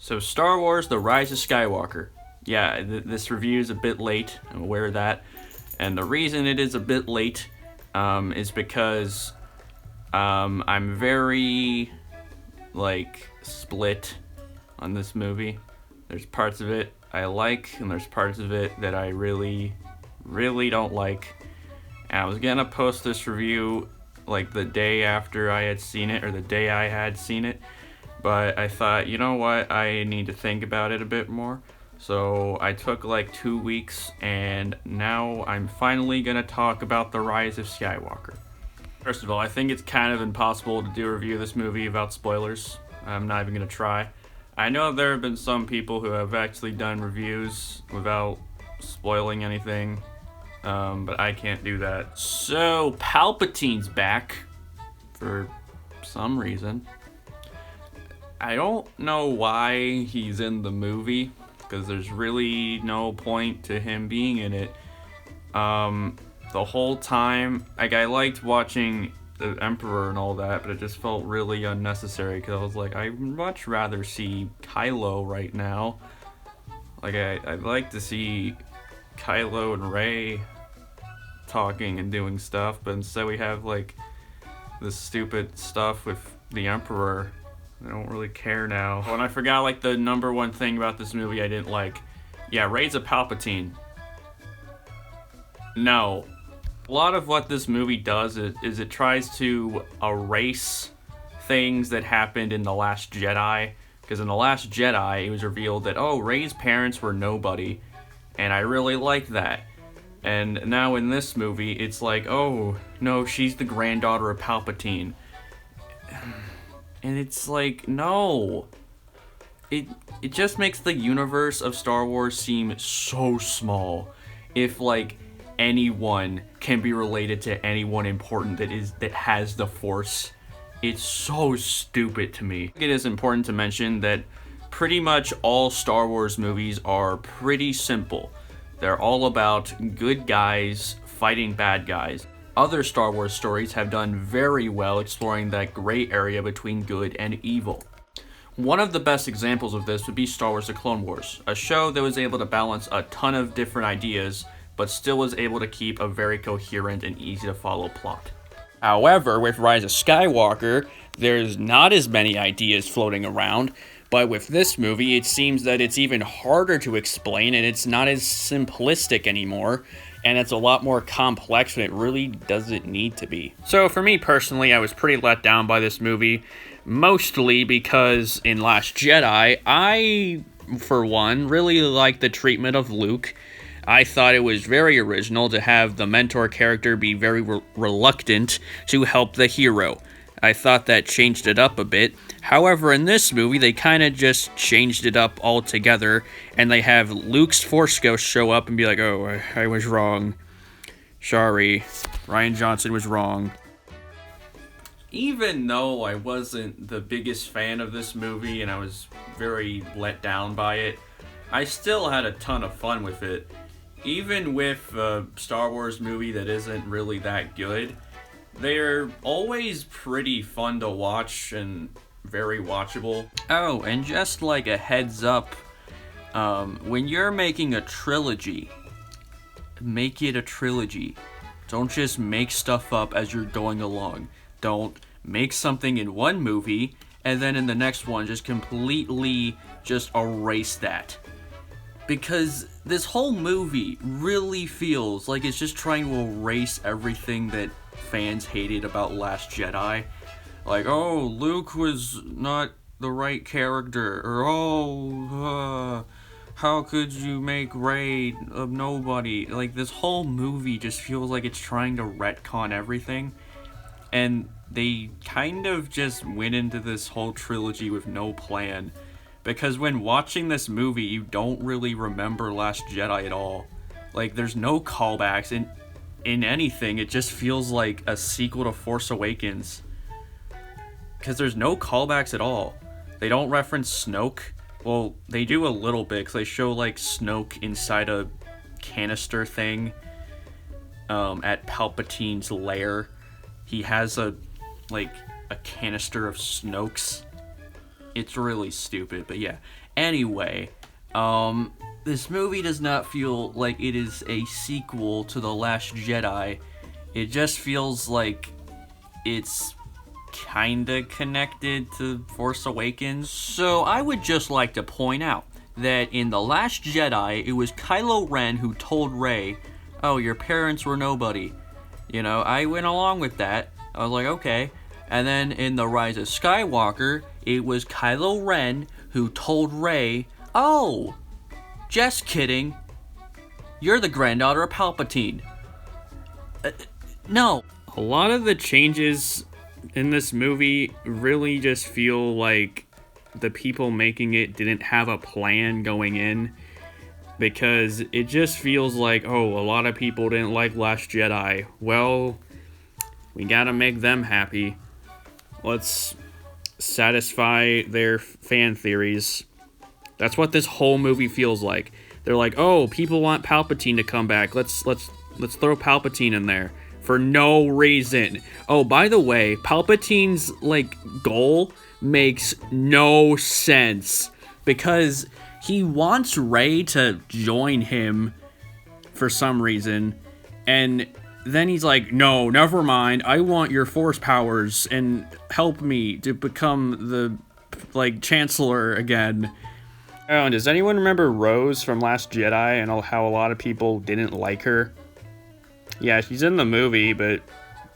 So Star Wars: The Rise of Skywalker. Yeah, this review is a bit late. I'm aware of that. And the reason it is a bit late is because I'm very, split on this movie. There's parts of it I like, and there's parts of it that I really, really don't like. And I was gonna post this review the day after I had seen it, or the day I had seen it. But I thought, you know what, I need to think about it a bit more. So I took 2 weeks, and now I'm finally gonna talk about The Rise of Skywalker. First of all, I think it's kind of impossible to do a review of this movie without spoilers. I'm not even gonna try. I know there have been some people who have actually done reviews without spoiling anything, but I can't do that. So, Palpatine's back, for some reason. I don't know why he's in the movie, because there's really no point to him being in it. The whole time, I liked watching the Emperor and all that, but it just felt really unnecessary, because I was like, I'd much rather see Kylo right now. I'd like to see Kylo and Rey talking and doing stuff, but instead we have, this stupid stuff with the Emperor. I don't really care now. Oh, and I forgot, the number one thing about this movie I didn't like. Yeah, Rey's a Palpatine. No. A lot of what this movie does is it tries to erase things that happened in The Last Jedi. Because in The Last Jedi, it was revealed that, Rey's parents were nobody. And I really like that. And now in this movie, it's oh, no, she's the granddaughter of Palpatine. And it's no. It just makes the universe of Star Wars seem so small. If anyone can be related to anyone important that has the Force, it's so stupid to me. It is important to mention that pretty much all Star Wars movies are pretty simple. They're all about good guys fighting bad guys. Other Star Wars stories have done very well exploring that gray area between good and evil. One of the best examples of this would be Star Wars: The Clone Wars, a show that was able to balance a ton of different ideas, but still was able to keep a very coherent and easy to follow plot. However, with Rise of Skywalker, there's not as many ideas floating around, but with this movie, it seems that it's even harder to explain, and it's not as simplistic anymore, and it's a lot more complex when it really doesn't need to be. So for me personally, I was pretty let down by this movie, mostly because in Last Jedi, I, for one, really liked the treatment of Luke. I thought it was very original to have the mentor character be very reluctant to help the hero. I thought that changed it up a bit. However, in this movie, they kind of just changed it up altogether, and they have Luke's Force Ghost show up and be like, oh, I was wrong. Sorry. Rian Johnson was wrong. Even though I wasn't the biggest fan of this movie, and I was very let down by it, I still had a ton of fun with it. Even with a Star Wars movie that isn't really that good, they're always pretty fun to watch and very watchable. Oh, and just a heads up, when you're making a trilogy, make it a trilogy. Don't just make stuff up as you're going along. Don't make something in one movie and then in the next one just completely just erase that. Because this whole movie really feels like it's just trying to erase everything that fans hated about Last Jedi. Luke was not the right character, or how could you make Rey a nobody? This whole movie just feels like it's trying to retcon everything, and they kind of just went into this whole trilogy with no plan. Because when watching this movie, you don't really remember Last Jedi at all. There's no callbacks in anything. It just feels like a sequel to Force Awakens. Because there's no callbacks at all. They don't reference Snoke. Well, they do a little bit, because they show, Snoke inside a canister thing at Palpatine's lair. He has a canister of Snokes. It's really stupid, but yeah. Anyway, this movie does not feel like it is a sequel to The Last Jedi. It just feels like it's kinda connected to Force Awakens. So I would just like to point out that in The Last Jedi, it was Kylo Ren who told Rey, oh, your parents were nobody. You know, I went along with that. I was like, okay. And then in The Rise of Skywalker, it was Kylo Ren who told Rey, oh, just kidding. You're the granddaughter of Palpatine. No. A lot of the changes in this movie really just feel like the people making it didn't have a plan going in, because it just feels like, oh, a lot of people didn't like Last Jedi. Well, we gotta make them happy. Let's satisfy their fan theories. That's what this whole movie feels like. They're like, oh, people want Palpatine to come back. Let's throw Palpatine in there for no reason. Oh, by the way, Palpatine's goal makes no sense, because he wants Rey to join him for some reason, and then he's like, no, never mind, I want your force powers and help me to become the Chancellor again. Oh, and does anyone remember Rose from Last Jedi and how a lot of people didn't like her? Yeah, she's in the movie, but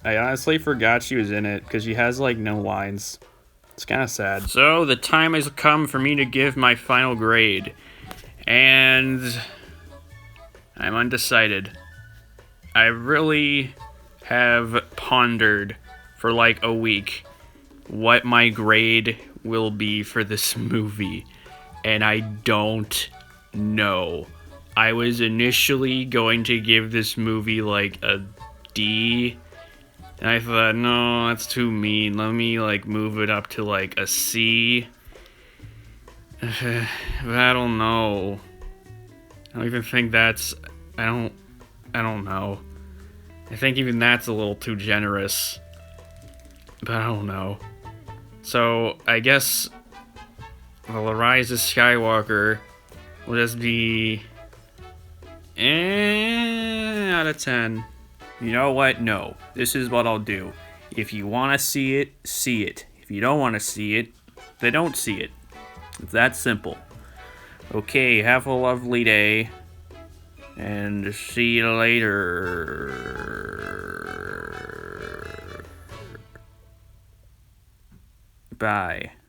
I honestly forgot she was in it because she has no lines. It's kind of sad. So the time has come for me to give my final grade, and I'm undecided. I really have pondered for a week what my grade will be for this movie, and I don't know. I was initially going to give this movie a D, and I thought, no, that's too mean. Let me move it up to a C. But I don't know. I don't even think that's, I don't know. I think even that's a little too generous. But I don't know. So I guess The Rise of Skywalker will just be out of 10. You know what? No. This is what I'll do. If you want to see it, see it. If you don't want to see it, then don't see it. It's that simple. Okay, have a lovely day. And see you later. Bye.